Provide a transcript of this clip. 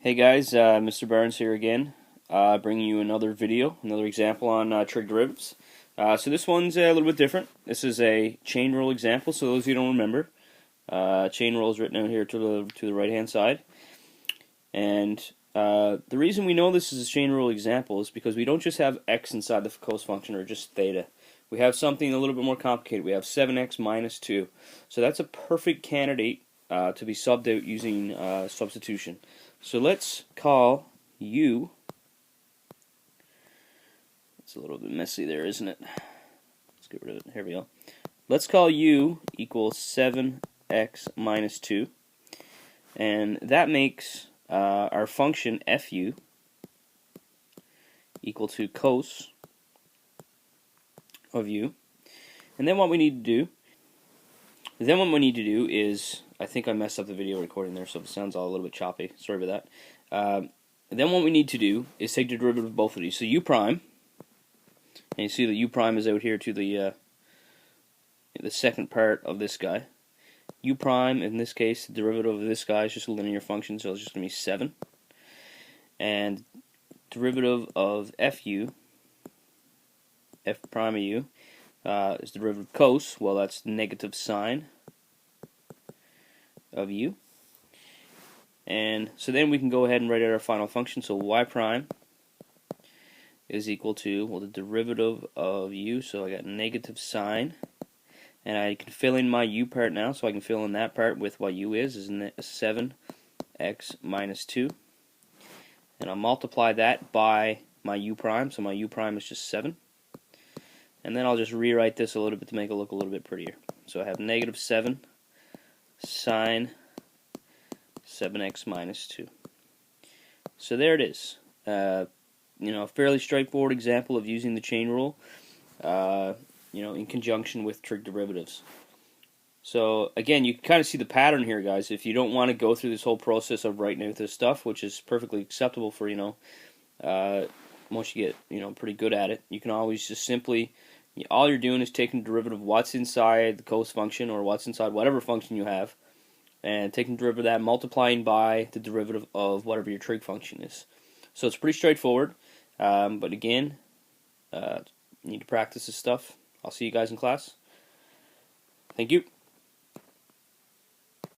Hey guys, Mr. Barnes here again, bringing you another video, another example on trig derivatives. So this one's a little bit different. This is a chain rule example, so those of you who don't remember, chain rule is written out here to the right hand side. And the reason we know this is a chain rule example is because we don't just have x inside the cos function or just theta. We have something a little bit more complicated. We have 7x minus 2. So that's a perfect candidate to be subbed out using substitution. So let's call u, it's a little bit messy there, isn't it? Let's get rid of it. Here we go. Let's call u equals 7x minus 2, and that makes our function fu equal to cos of u. And then what we need to do is, I think I messed up the video recording there, so it sounds all a little bit choppy. Sorry about that. Then what we need to do is take the derivative of both of these. So u prime, and you see that u prime is out here to the second part of this guy. U prime, in this case, the derivative of this guy is just a linear function, so it's just going to be 7. And derivative of fu, f prime of u, is the derivative of cos. Well, that's negative sine of u. And so then we can go ahead and write out our final function. So y prime is equal to, well, the derivative of u, so I got negative sine, and I can fill in my u part now, so I can fill in that part with what u is 7x minus 2, and I'll multiply that by my u prime, so my u prime is just 7, and then I'll just rewrite this a little bit to make it look a little bit prettier. So I have negative 7 sine 7x minus 2. So there it is. A fairly straightforward example of using the chain rule, in conjunction with trig derivatives. So again, you can kind of see the pattern here, guys. If you don't want to go through this whole process of writing out this stuff, which is perfectly acceptable for once you get pretty good at it, you can always just simply, all you're doing is taking the derivative of what's inside the cos function or what's inside whatever function you have, and taking the derivative of that, multiplying by the derivative of whatever your trig function is. So it's pretty straightforward, but again, you need to practice this stuff. I'll see you guys in class. Thank you.